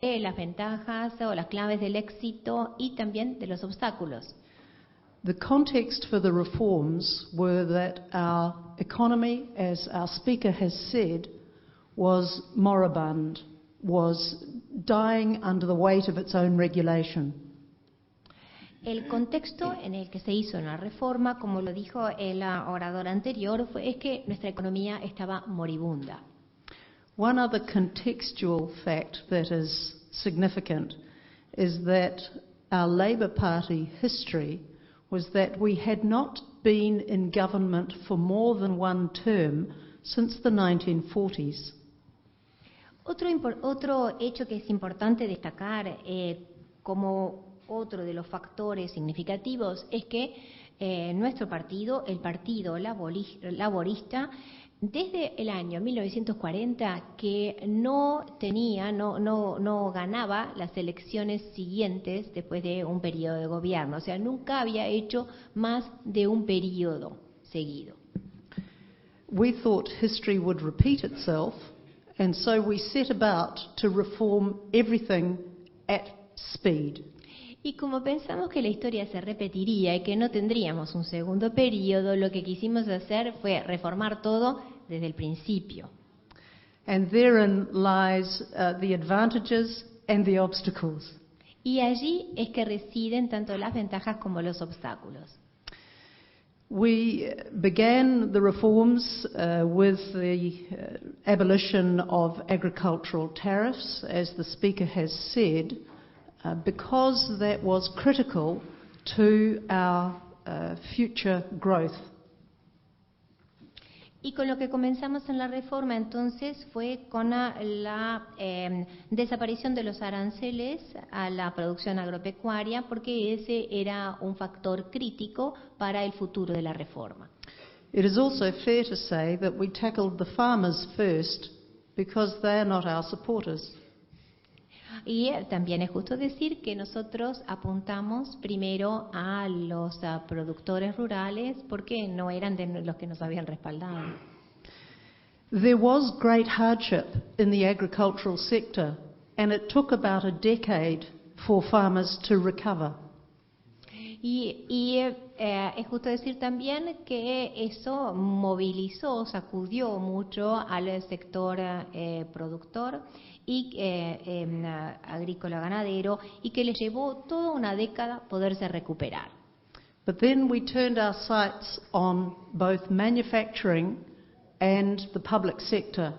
las ventajas o las claves del éxito y también de los obstáculos. The context for the reforms were that our economy, as our speaker has said, was moribund, was dying under the weight of its own regulation. El contexto en el que se hizo una reforma, como lo dijo el orador anterior, es que nuestra economía estaba moribunda. One other contextual fact that is significant is that our Labour Party history was that we had not been in government for more than one term since the 1940s. Otro hecho que es importante destacar como otro de los factores significativos es que nuestro partido, el Partido Laborista, desde el año 1940 que no ganaba las elecciones siguientes después de un periodo de gobierno, o sea, nunca había hecho más de un periodo seguido. We thought history would repeat itself, and so we set about to reform everything at speed. Y como pensamos que la historia se repetiría y que no tendríamos un segundo periodo, lo que quisimos hacer fue reformar todo desde el principio. And therein lies the advantages and the obstacles. Y allí es que residen tanto las ventajas como los obstáculos. We began the reforms with the abolition of agricultural tariffs, as the speaker has said, because that was critical to our future growth. Y con lo que comenzamos en la reforma entonces fue con la desaparición de los aranceles a la producción agropecuaria, porque ese era un factor crítico para el futuro de la reforma. It is also fair to say that we tackled the farmers first because they are not our supporters. Y también es justo decir que nosotros apuntamos primero a los productores rurales porque no eran de los que nos habían respaldado. There was great hardship in the agricultural sector, and it took about a decade for farmers to recover. Y es justo decir también que eso movilizó, sacudió mucho al sector productor y agrícola ganadero, y que les llevó toda una década poderse recuperar. But then we turned our sights on both manufacturing and the public sector.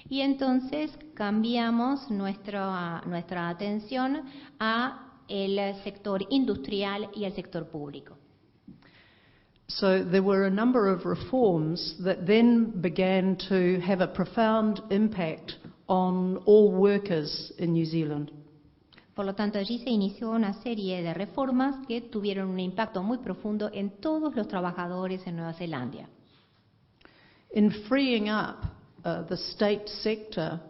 Y entonces cambiamos nuestra atención a el sector industrial y el sector público. So there were a number of reforms that then began to have a profound impact on all workers in New Zealand. Por lo tanto, allí se inició una serie de reformas que tuvieron un impacto muy profundo en todos los trabajadores en Nueva Zelanda. In freeing up the state sector,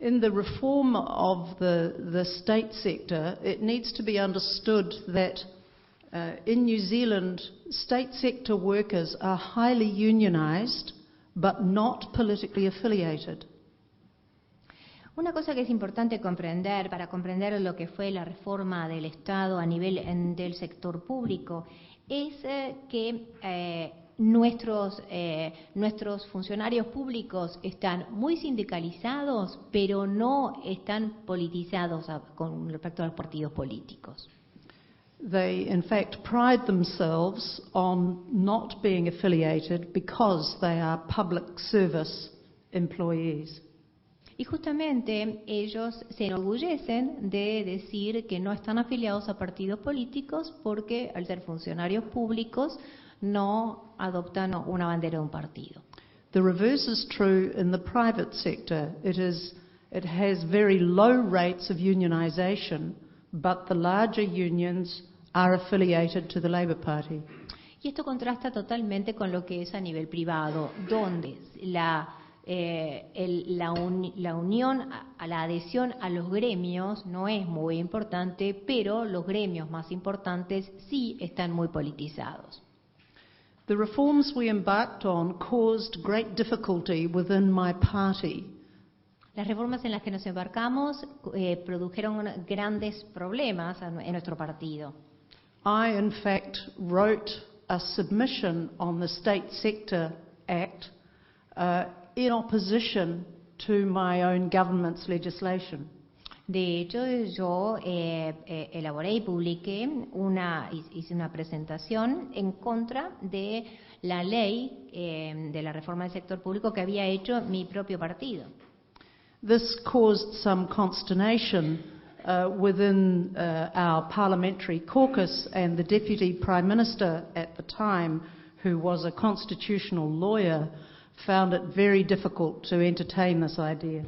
In the reform of the state sector, it needs to be understood that in New Zealand, state sector workers are highly unionised, but not politically affiliated. Una cosa que es importante comprender para comprender lo que fue la reforma del Estado a nivel del sector público es que nuestros funcionarios públicos están muy sindicalizados, pero no están politizados con respecto a los partidos políticos. They, in fact, pride themselves on not being affiliated because they are public service employees. Y justamente ellos se enorgullecen de decir que no están afiliados a partidos políticos porque al ser funcionarios públicos no adoptan una bandera de un partido. The reverse is true in the private sector. It has very low rates of unionisation, but the larger unions are affiliated to the Labour Party. Y esto contrasta totalmente con lo que es a nivel privado, donde la unión, la adhesión a los gremios no es muy importante, pero los gremios más importantes sí están muy politizados. The reforms we embarked on caused great difficulty within my party. Las reformas en las que nos embarcamos produjeron grandes problemas en nuestro partido. I, in fact, wrote a submission on the State Sector Act in opposition to my own government's legislation. De hecho, yo elaboré y publiqué hice una presentación en contra de la ley de la reforma del sector público que había hecho mi propio partido. This caused some consternation within our parliamentary caucus, and the Deputy Prime Minister at the time, who was a constitutional lawyer, found it very difficult to entertain this idea.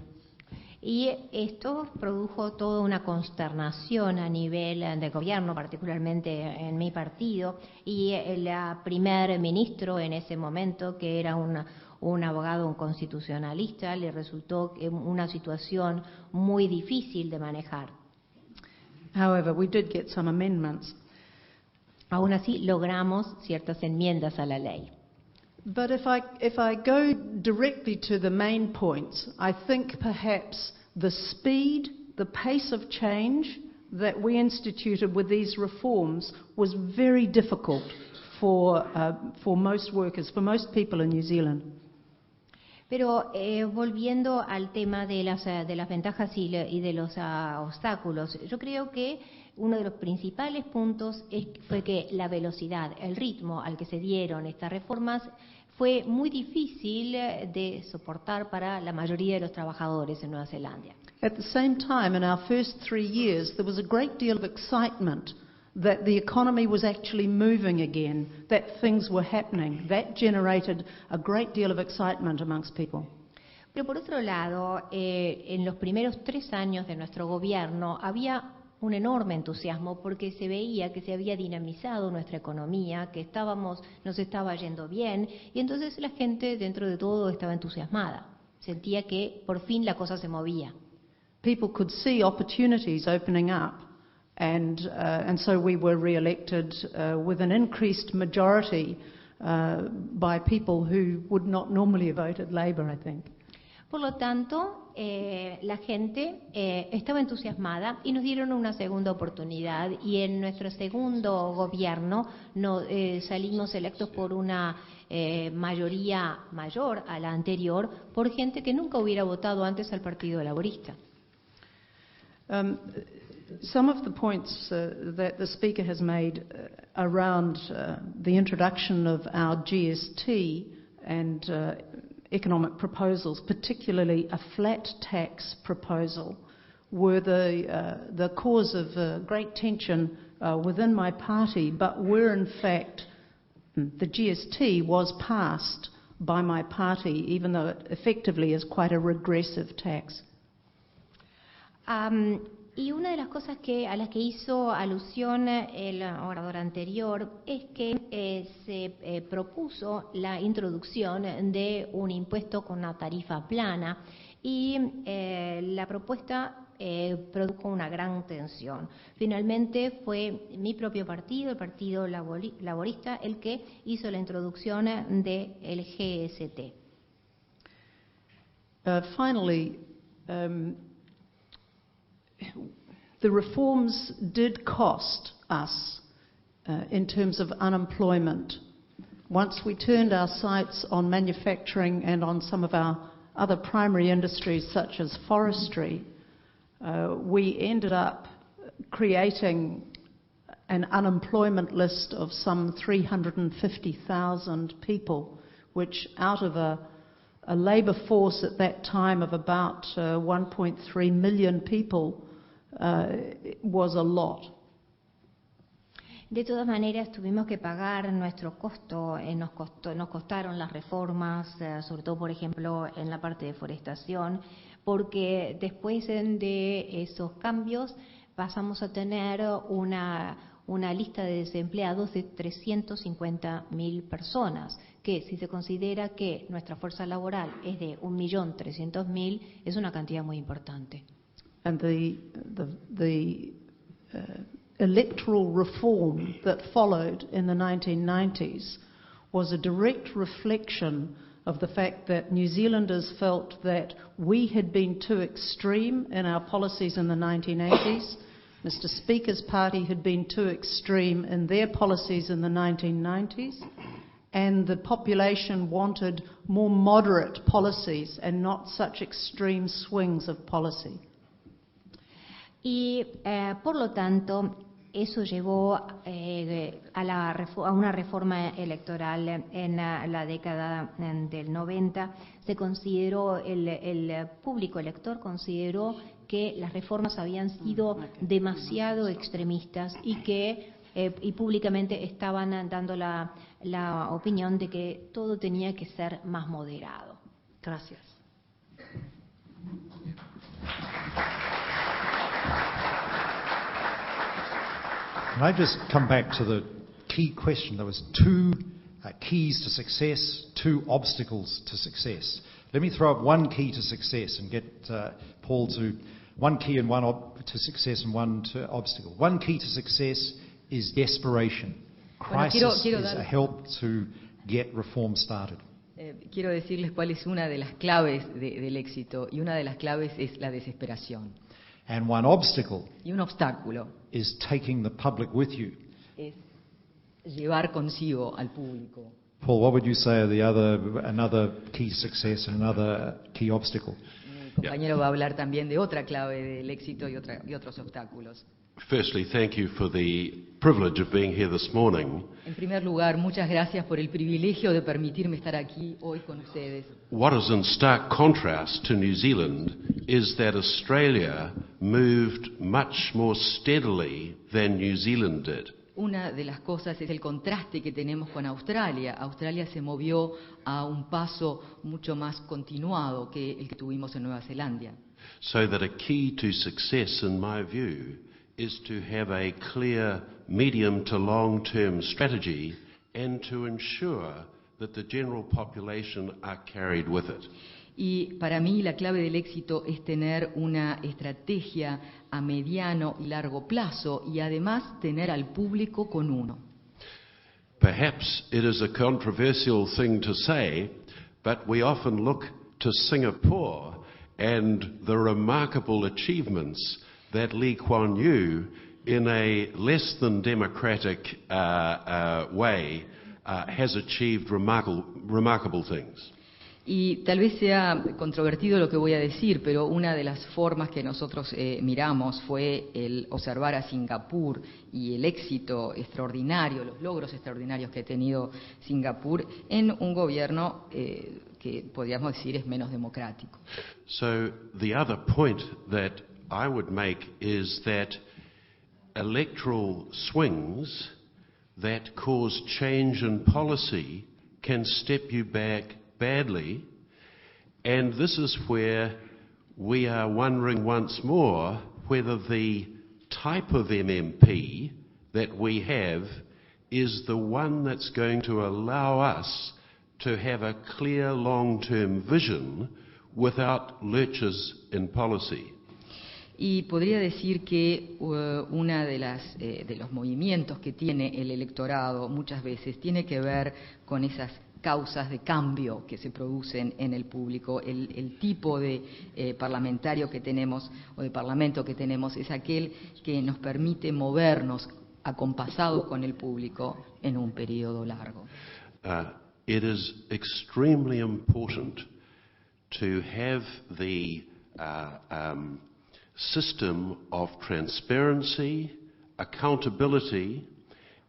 Y esto produjo toda una consternación a nivel del gobierno, particularmente en mi partido, y el primer ministro en ese momento, que era un abogado, un constitucionalista, le resultó una situación muy difícil de manejar. However, we did get some amendments. Aún así, logramos ciertas enmiendas a la ley. But if I go directly to the main points, I think perhaps the speed, the pace of change that we instituted with these reforms was very difficult for most workers, for most people in New Zealand. Pero volviendo al tema de las ventajas y de los obstáculos, yo creo que uno de los principales puntos fue que la velocidad, el ritmo al que se dieron estas reformas fue muy difícil de soportar para la mayoría de los trabajadores en Nueva Zelanda. At the same time, in our first 3 years, there was a great deal of excitement that the economy was actually moving again, that things were happening. That generated a great deal of excitement amongst people. Pero por otro lado, en los primeros 3 años de nuestro gobierno había un enorme entusiasmo porque se veía que se había dinamizado nuestra economía, que nos estaba yendo bien, y entonces la gente dentro de todo estaba entusiasmada. Sentía que por fin la cosa se movía. People could see opportunities opening up, and so we were re-elected with an increased majority by people who would not normally have voted Labour, I think. Por lo tanto, la gente estaba entusiasmada y nos dieron una segunda oportunidad, y en nuestro segundo gobierno salimos electos por una mayoría mayor a la anterior por gente que nunca hubiera votado antes al Partido Laborista. Some of the points that the speaker has made around the introduction of our GST and economic proposals, particularly a flat tax proposal, were the cause of great tension within my party, but were in fact, the GST was passed by my party, even though it effectively is quite a regressive tax. Y una de las cosas a las que hizo alusión el orador anterior es que se propuso la introducción de un impuesto con una tarifa plana, y la propuesta produjo una gran tensión. Finalmente fue mi propio partido, el Partido Laborista, el que hizo la introducción del GST. Finally, the reforms did cost us in terms of unemployment. Once we turned our sights on manufacturing and on some of our other primary industries such as forestry, we ended up creating an unemployment list of some 350,000 people, which out of a labour force at that time of about 1.3 million people was a lot. De todas maneras, tuvimos que pagar nuestro costo, nos costaron las reformas, sobre todo, por ejemplo, en la parte de forestación, porque después de esos cambios pasamos a tener una lista de desempleados de 350.000 personas, que si se considera que nuestra fuerza laboral es de 1.300.000, es una cantidad muy importante. And the electoral reform that followed in the 1990s was a direct reflection of the fact that New Zealanders felt that we had been too extreme in our policies in the 1980s. Mr. Speaker's party had been too extreme in their policies in the 1990s, and the population wanted more moderate policies and not such extreme swings of policy. Y por lo tanto, eso llevó a una reforma electoral en la década del 90. Se consideró, el público elector consideró que las reformas habían sido demasiado extremistas y que públicamente estaban dando la opinión de que todo tenía que ser más moderado. Gracias. Can I just come back to the key question? There was two keys to success, two obstacles to success. Let me throw up one key to success and get Paul to one key and one to success and one to obstacle. One key to success is desperation. Crisis is a help to get reform started. Quiero decirles cuál es una de las claves del éxito, y una de las claves es la desesperación. And one obstacle Y un obstáculo is taking the public with you. es llevar consigo al público. Paul, what would you say are another key to success and another key obstacle? Mi compañero va a hablar también de otra clave del éxito y otros obstáculos. Firstly, thank you for the privilege of being here this morning. En primer lugar, muchas gracias por el privilegio de permitirme estar aquí hoy con ustedes. What is in stark contrast to New Zealand is that Australia moved much more steadily than New Zealand did. Una de las cosas es el contraste que tenemos con Australia. Australia se movió a un paso mucho más continuado que el que tuvimos en Nueva Zelanda. So that a key to success, in my view, is to have a clear medium to long-term strategy and to ensure that the general population are carried with it. Y para mí la clave del éxito es tener una estrategia a mediano y largo plazo y además tener al público con uno. Perhaps it is a controversial thing to say, but we often look to Singapore and the remarkable achievements that Lee Kuan Yew, in a less than democratic way, has achieved remarkable things. Y tal vez sea controvertido lo que voy a decir, pero una de las formas que nosotros miramos fue el observar a Singapur y el éxito extraordinario, los logros extraordinarios que ha tenido Singapur en un gobierno que podríamos decir es menos democrático. So the other point that I would make is that electoral swings that cause change in policy can step you back badly, and this is where we are wondering once more whether the type of MMP that we have is the one that's going to allow us to have a clear long-term vision without lurches in policy. Y podría decir que una de los movimientos que tiene el electorado muchas veces tiene que ver con esas causas de cambio que se producen en el público. El tipo de parlamentario que tenemos o de parlamento que tenemos es aquel que nos permite movernos acompasados con el público en un periodo largo. It is extremely important to have the system of transparency, accountability,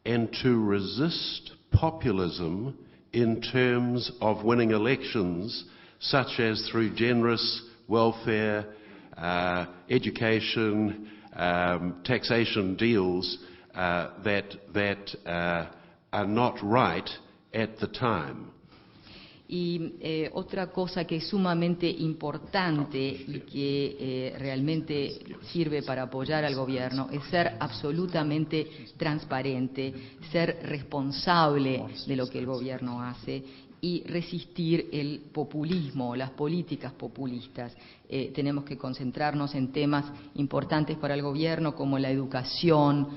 and to resist populism in terms of winning elections, such as through generous welfare, education, taxation deals that are not right at the time. Y otra cosa que es sumamente importante y que realmente sirve para apoyar al gobierno es ser absolutamente transparente, ser responsable de lo que el gobierno hace y resistir el populismo, las políticas populistas. Tenemos que concentrarnos en temas importantes para el gobierno como la educación,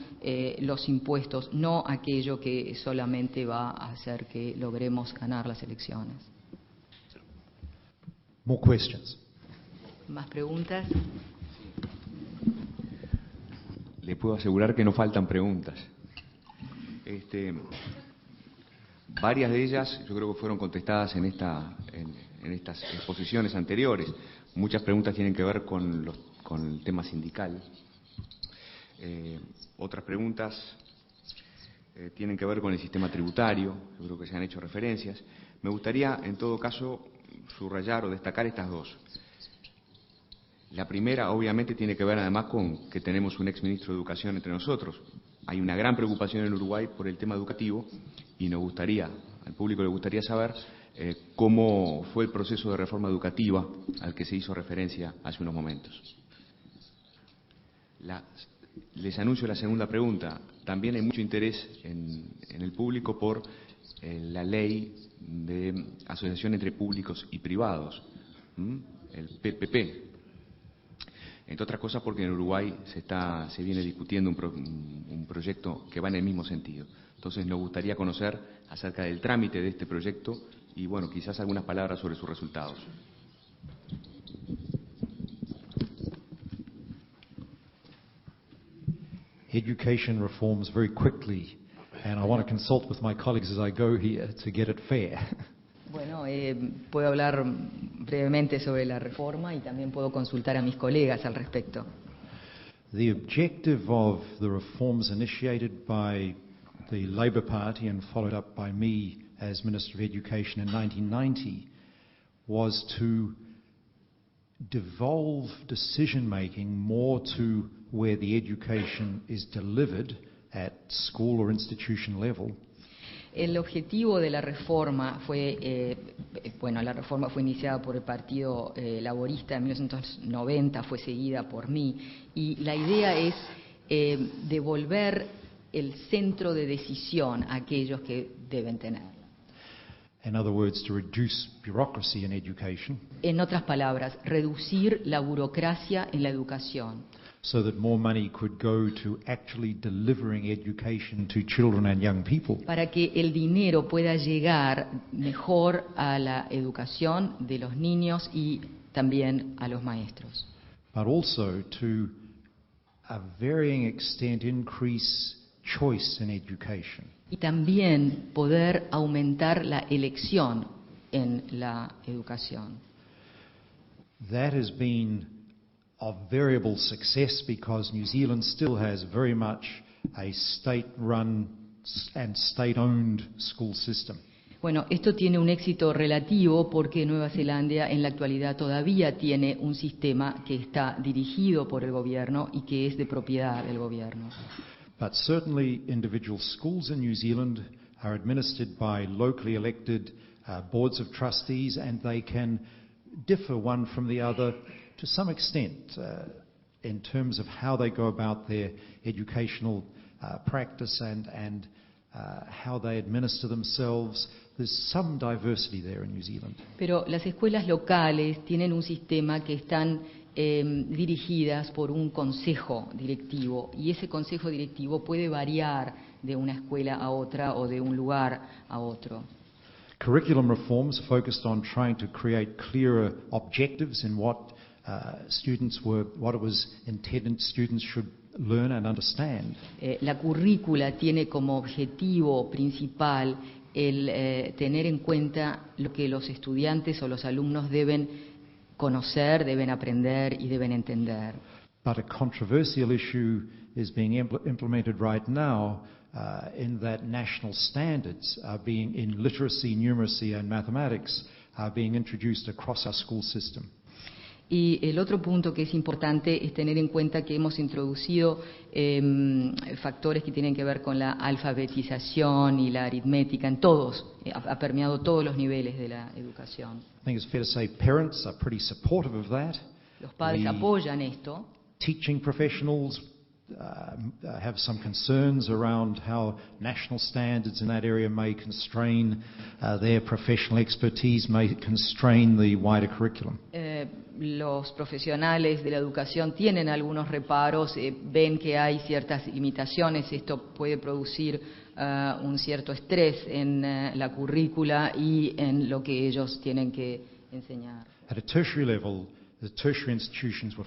los impuestos, no aquello que solamente va a hacer que logremos ganar las elecciones. More questions? ¿Más preguntas? Le puedo asegurar que no faltan preguntas. Varias de ellas yo creo que fueron contestadas en estas exposiciones anteriores. Muchas preguntas tienen que ver con el tema sindical. Otras preguntas tienen que ver con el sistema tributario. Yo creo que se han hecho referencias. Me gustaría, en todo caso, subrayar o destacar estas dos. La primera, obviamente, tiene que ver además con que tenemos un exministro de Educación entre nosotros. Hay una gran preocupación en Uruguay por el tema educativo y nos gustaría, al público le gustaría saber cómo fue el proceso de reforma educativa al que se hizo referencia hace unos momentos. Les anuncio la segunda pregunta. También hay mucho interés en el público por la ley de asociación entre públicos y privados, el PPP. Entre otras cosas porque en Uruguay se viene discutiendo un proyecto que va en el mismo sentido. Entonces nos gustaría conocer acerca del trámite de este proyecto y, bueno, quizás algunas palabras sobre sus resultados. Education reforms very quickly, and I want to consult with my colleagues as I go here to get it fair. Bueno, puedo hablar brevemente sobre la reforma y también puedo consultar a mis colegas al respecto. The objective of the reforms initiated by the Labour Party and followed up by me as Minister of Education in 1990 was to devolve decision-making more to where the education is delivered at school or institution level. El objetivo de la reforma fue, la reforma fue iniciada por el Partido Laborista en 1990, fue seguida por mí, y la idea es devolver el centro de decisión a aquellos que deben tenerlo. In other words, to reduce bureaucracy in education. En otras palabras, reducir la burocracia en la educación. So that more money could go to actually delivering education to children and young people. Para que el dinero pueda llegar mejor a la educación de los niños y también a los maestros. But also to a varying extent increase choice in education. Y también poder aumentar la elección en la educación. That has been of variable success because New Zealand still has very much a state-run and state-owned school system. Bueno, esto tiene un éxito relativo porque Nueva Zelanda en la actualidad todavía tiene un sistema que está dirigido por el gobierno y que es de propiedad del gobierno. But certainly individual schools in New Zealand are administered by locally elected boards of trustees, and they can differ one from the other to some extent in terms of how they go about their educational practice and how they administer themselves. There's some diversity there in New Zealand. Pero las escuelas locales tienen un sistema que están dirigidas por un consejo directivo, y ese consejo directivo puede variar de una escuela a otra o de un lugar a otro. Curriculum reforms focused on trying to create clearer objectives in what it was intended students should learn and understand. La currícula tiene como objetivo principal el tener en cuenta lo que los estudiantes o los alumnos deben conocer, deben aprender y deben entender. But a controversial issue is being implemented right now in that national standards are being in literacy, numeracy and mathematics are being introduced across our school system. Y el otro punto que es importante es tener en cuenta que hemos introducido factores que tienen que ver con la alfabetización y la aritmética en todos, ha permeado todos los niveles de la educación. I think it's fair to say parents are pretty supportive of that. Los padres apoyan esto. Teaching professionals have some concerns around how national standards in that area may constrain their professional expertise, may constrain the wider curriculum. Los profesionales de la educación tienen algunos reparos, ven que hay ciertas limitaciones, esto puede producir un cierto estrés en la currícula y en lo que ellos tienen que enseñar. At a tertiary level, the tertiary institutions were